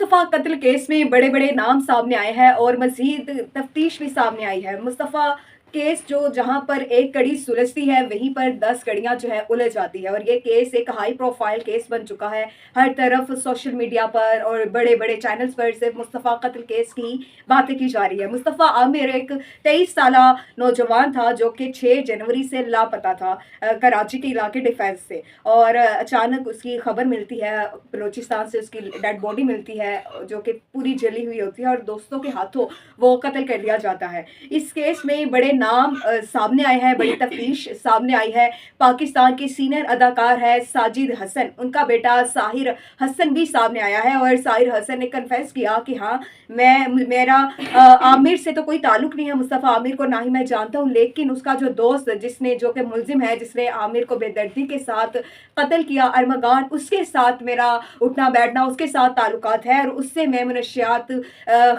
मुस्तफ़ा कत्ल केस में बड़े बड़े नाम सामने आए हैं और मजीद तफ्तीश भी सामने आई है। मुस्तफ़ा केस जो जहां पर एक कड़ी सुलझती है वहीं पर 10 कड़ियां जो है उलझ जाती है और ये केस एक हाई प्रोफाइल केस बन चुका है। हर तरफ सोशल मीडिया पर और बड़े बड़े चैनल्स पर सिर्फ मुस्तफ़ा कत्ल केस की बातें की जा रही है। मुस्तफ़ा आमिर एक 23 साला नौजवान था जो कि 6 जनवरी से लापता था कराची के इलाके डिफेंस से, और अचानक उसकी खबर मिलती है, बलूचिस्तान से उसकी डेड बॉडी मिलती है जो कि पूरी जली हुई होती है और दोस्तों के हाथों वो कत्ल कर दिया जाता है। इस केस में बड़े नाम सामने आए हैं, बड़ी तफ्तीश सामने आई है। पाकिस्तान के सीनियर अदाकार है साजिद हसन, उनका बेटा साहिर हसन भी सामने आया है और साहिर हसन ने कन्फेस किया कि हाँ, मेरा आमिर से तो कोई ताल्लुक नहीं है, मुस्तफ़ा आमिर को ना ही मैं जानता हूँ, लेकिन उसका जो दोस्त जिसने जो कि मुलजिम है, जिसने आमिर को बेदर्दी के साथ कत्ल किया अरमगान, उसके साथ मेरा उठना बैठना, उसके साथ ताल्लुकात है और उससे मैं मनशियात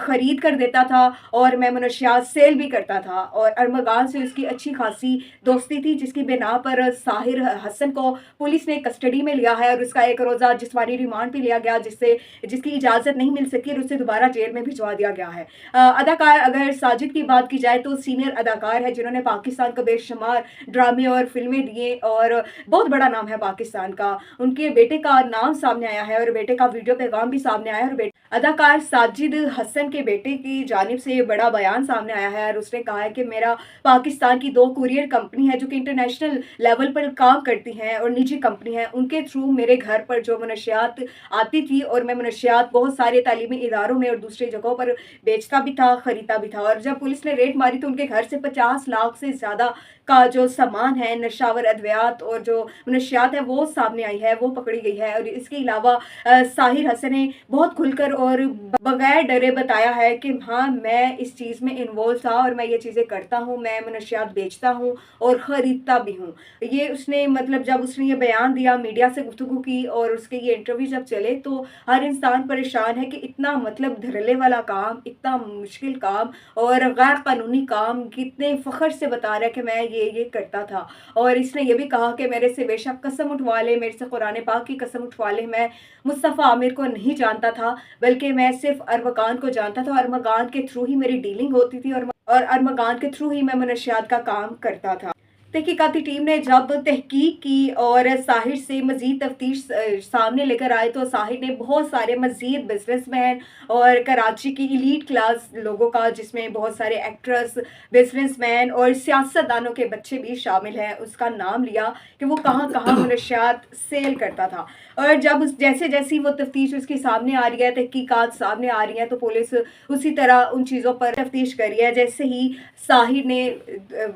ख़रीद कर देता था और मैं मनशियात सेल भी करता था और अरमगान से उसकी अच्छी खासी दोस्ती थी, जिसकी बिना पर साहिर हसन को पुलिस ने कस्टडी में लिया है और उसका एक रोज़ा जिस्मानी रिमांड भी लिया गया, जिसकी इजाज़त नहीं मिल सकी और उसे दोबारा जेल में भिजवा दिया गया है। अदाकार अगर साजिद की बात की जाए तो सीनियर अदाकार है जिन्होंने पाकिस्तान को बेशुमार ड्रामे और फिल्में दिए और बहुत बड़ा नाम है पाकिस्तान का। उनके बेटे का नाम सामने आया है और बेटे का वीडियो पैगाम भी सामने आया है और अदाकार साजिद हसन के बेटे की जानिब से बड़ा बयान सामने आया है और उसने कहा है कि मेरा पाकिस्तान की 2 कुरियर कंपनी है जो कि इंटरनेशनल लेवल पर काम करती हैं और निजी कंपनी है, उनके थ्रू मेरे घर पर जो मनशियात आती थी और मैं मनशियात बहुत सारे तालीमी इदारों में और दूसरी जगहों पर बेचता भी था, खरीदता भी था। और जब पुलिस ने रेड मारी तो उनके घर से 50 लाख से ज़्यादा का जो सामान है, नशावर अद्वियात और जो मनशियात है वो सामने आई है, वो पकड़ी गई है। और इसके अलावा साहिर हसन ने बहुत खुलकर और बगैर डरे बताया है कि हाँ, मैं इस चीज़ में इन्वॉल्व था और मैं ये चीज़ें करता हूँ, मैं मनशियात बेचता हूँ और ख़रीदता भी हूँ। ये उसने मतलब जब उसने ये बयान दिया, मीडिया से गुफ्तगू की और उसके ये इंटरव्यू जब चले तो हर इंसान परेशान है कि इतना मतलब धड़ल्ले वाला काम, इतना मुश्किल काम और गैर कानूनी काम कितने फ़ख्र से बता रहा है कि मैं ये करता था। और इसने ये भी कहा कि मेरे से बेशक कसम उठवा ले, मेरे से कुरान पाक की कसम उठवा ले, मैं मुस्तफ़ा आमिर को नहीं जानता था, बल्कि मैं सिर्फ अरमगान को जानता था। अरमगान के थ्रू ही मेरी डीलिंग होती थी और अरमगान के थ्रू ही मैं मनशियात का काम करता था। तहकीकाती टीम ने जब तहकीक की और साहिर से मज़ीद तफ्तीश सामने लेकर आए तो साहिर ने बहुत सारे मज़ीद बिजनेसमैन और कराची की एलीट क्लास लोगों का, जिसमें बहुत सारे एक्ट्रेस, बिजनेसमैन और सियासतदानों के बच्चे भी शामिल हैं, उसका नाम लिया कि वो कहाँ कहाँ मनशियात सेल करता था। और जब जैसे जैसी वो तफ्तीश उसके सामने आ रही है, तहकीकात सामने आ रही हैं, तो पुलिस उसी तरह उन चीज़ों पर तफ्तीश कर रही है। जैसे ही साहिर ने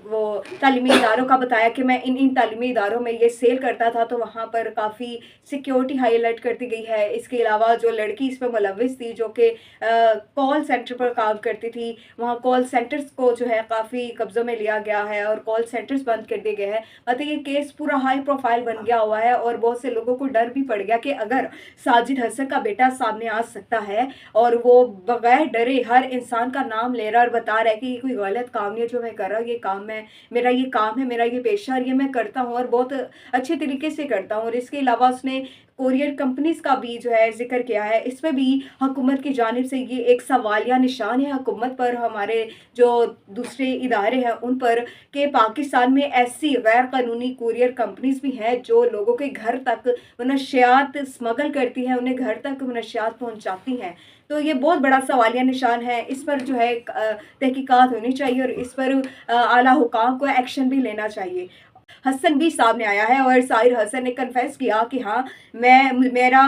वो तालीमी इदारों का बताया कि मैं इन तालीमी इदारों में ये सेल करता था, तो वहाँ पर काफ़ी सिक्योरिटी हाई अलर्ट कर दी गई है। इसके अलावा जो लड़की इस पर मुलविस थी, जो कि कॉल सेंटर पर काम करती थी, वहाँ कॉल सेंटर्स को जो है काफ़ी कब्ज़ों में लिया गया है और कॉल सेंटर्स बंद कर दिए गए हैं। मतलब ये केस पूरा हाई प्रोफाइल बन गया हुआ है और बहुत से लोगों को डर भी पड़ गया कि अगर साजिद हसन का बेटा सामने आ सकता है और वो बगैर डरे हर इंसान का नाम ले रहा और बता रहा है कि ये कोई गलत काम नहीं है जो मैं कर रहा हूँ, ये काम मेरा ये काम है, मेरा ये पेशा और ये मैं करता हूँ और बहुत अच्छे तरीके से करता हूँ। और इसके अलावा उसने कोरियर कंपनीज का भी जो है जिक्र किया है। इसमें भी हुकूमत की जानिब से ये एक सवालिया निशान है हुकूमत पर, हमारे जो दूसरे इदारे हैं उन पर, कि पाकिस्तान में ऐसी गैर कानूनी कोरियर कंपनीज भी हैं जो लोगों के घर तक मनशियात स्मगल करती हैं, उन्हें घर तक मनशियात पहुंचाती हैं। तो ये बहुत बड़ा सवालिया निशान है। इस पर जो है तहकीकात होनी चाहिए और इस पर आला हुकाम को एक्शन भी लेना चाहिए। हसन भी सामने आया है और साहिर हसन ने कन्फेस किया कि हाँ, मेरा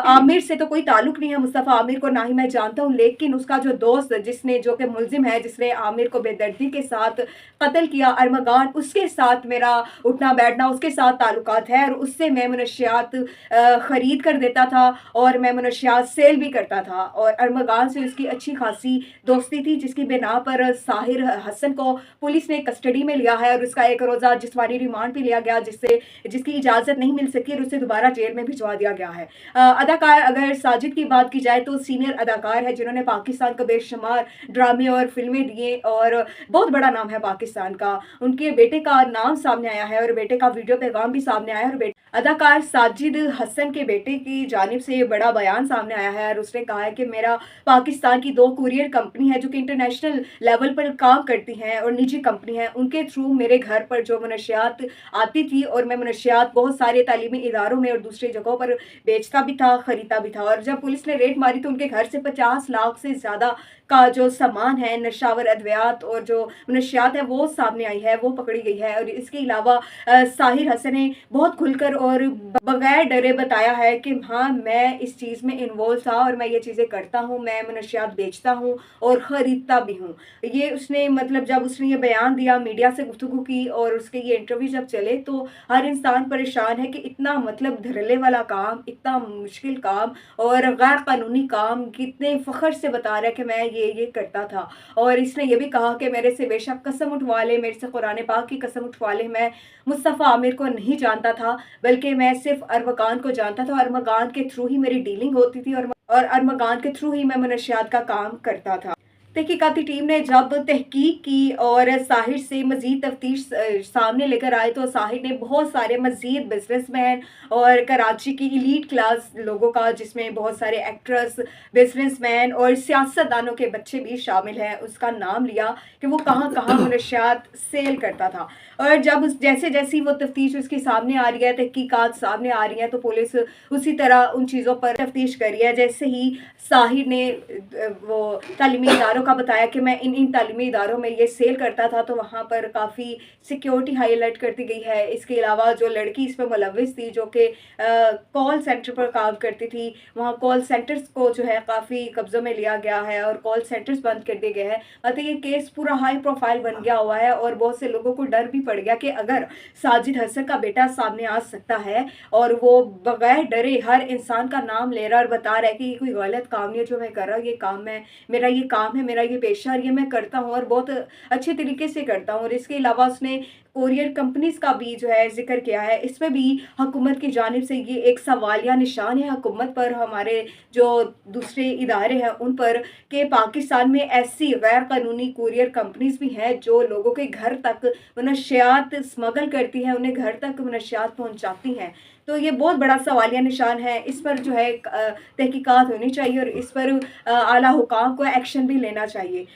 आमिर से तो कोई ताल्लुक नहीं है, मुस्तफ़ा आमिर को ना ही मैं जानता हूँ, लेकिन उसका जो दोस्त जिसने जो कि मुलजिम है, जिसने आमिर को बेदर्दी के साथ कत्ल किया अरमगान, उसके साथ मेरा उठना बैठना, उसके साथ ताल्लुकात है और उससे मैं मनशियात ख़रीद कर देता था और मैं मनशियात सेल भी करता था और अरमगान से उसकी अच्छी खासी दोस्ती थी, जिसकी बिना पर साहिर हसन को पुलिस ने कस्टडी में लिया है और उसका एक रोज़ा जिस्मानी पाकिस्तानी रिमांड पे लिया गया, जिसकी इजाज़त नहीं मिल सकी और उसे दोबारा जेल में भिजवा दिया गया है। अदाकार अगर साजिद की बात की जाए तो सीनियर अदाकार है जिन्होंने पाकिस्तान को बेशुमार ड्रामे और फिल्में दिए और बहुत बड़ा नाम है पाकिस्तान का। उनके बेटे का नाम सामने आया है और बेटे का वीडियो पैगाम भी सामने आया है और अदाकार साजिद हसन के बेटे की जानिब से बड़ा बयान सामने आया है और उसने कहा है कि मेरा पाकिस्तान की 2 कुरियर कंपनी है जो कि इंटरनेशनल लेवल पर काम करती हैं और निजी कंपनी है, उनके थ्रू मेरे घर पर जो मनशियात आती थी और मैं मनशियात बहुत सारे तालीमी इदारों में और दूसरी जगहों पर बेचता भी था, खरीदता भी था। और जब पुलिस ने रेड मारी तो उनके घर से 50 लाख से ज़्यादा का जो सामान है, नशावर अद्वियात और जो मनशियात है वो सामने आई है, वो पकड़ी गई है। और इसके अलावा साहिर हसन ने बहुत खुलकर और बगैर डरे बताया है कि हाँ, मैं इस चीज़ में इन्वॉल्व था और मैं ये चीज़ें करता हूँ, मैं मनशियात बेचता हूँ और ख़रीदता भी हूँ। ये उसने मतलब जब उसने ये बयान दिया, मीडिया से गुफ्तगू की और उसके ये इंटरव्यू जब चले तो हर इंसान परेशान है कि इतना मतलब धड़ल्ले वाला काम, इतना मुश्किल काम और गैर कानूनी काम कितने फ़ख्र से बता रहा है कि मैं ये करता था। और इसने ये भी कहा कि मेरे से बेशक कसम उठवा ले, मेरे से कुरान पाक की कसम उठवा ले, मैं मुस्तफ़ा आमिर को नहीं जानता था, बल्कि मैं सिर्फ अरमगान को जानता था। अरमगान के थ्रू ही मेरी डीलिंग होती थी और अरमगान के थ्रू ही मैं मनशियात का काम करता था। तहकीकाती टीम ने जब तहकीक की और साहिर से मज़ीद तफ्तीश सामने लेकर आए तो साहिर ने बहुत सारे मज़ीद बिजनेसमैन और कराची की एलीट क्लास लोगों का, जिसमें बहुत सारे एक्ट्रेस, बिजनेसमैन और सियासतदानों के बच्चे भी शामिल हैं, उसका नाम लिया कि वो कहाँ कहाँ मनशियात सेल करता था। और जब जैसे जैसी वो तफ्तीश उसके सामने आ रही है, तहकीकात सामने आ रही हैं, तो पुलिस उसी तरह उन चीज़ों पर तफ्तीश कर रही है। जैसे ही साहिर ने वो तालीमी इदारों का बताया कि मैं इन तालीमी इदारों में ये सेल करता था, तो वहाँ पर काफ़ी सिक्योरिटी हाई अलर्ट कर दी गई है। इसके अलावा जो लड़की इस पर मुलव्विस थी, जो कि कॉल सेंटर पर काम करती थी, वहाँ कॉल सेंटर्स को जो है काफ़ी कब्ज़ों में लिया गया है और कॉल सेंटर्स बंद कर दिए गए हैं। मतलब ये केस पूरा हाई प्रोफाइल बन गया हुआ है और बहुत से लोगों को डर भी पड़ गया कि अगर साजिद हसन का बेटा सामने आ सकता है और वो बगैर डरे हर इंसान का नाम ले रहा और बता रहा है कि ये कोई गलत काम नहीं है जो मैं कर रहा हूँ, ये काम मेरा ये काम है, मेरा ये पेशा है, ये मैं करता हूँ और बहुत अच्छे तरीके से करता हूँ। और इसके अलावा उसने कोरियर कंपनीज का भी जो है जिक्र किया है। इसमें भी हुकूमत की जानिब से ये एक सवालिया निशान है हुकूमत पर, हमारे जो दूसरे इदारे हैं उन पर, कि पाकिस्तान में ऐसी गैर कानूनी कोरियर कंपनीज भी हैं जो लोगों के घर तक मनशियात स्मगल करती हैं, उन्हें घर तक मनशियात पहुँचाती हैं। तो ये बहुत बड़ा सवालिया निशान है। इस पर जो है तहकीकात होनी चाहिए और इस पर आला हुकाम को एक्शन भी लेना चाहिए।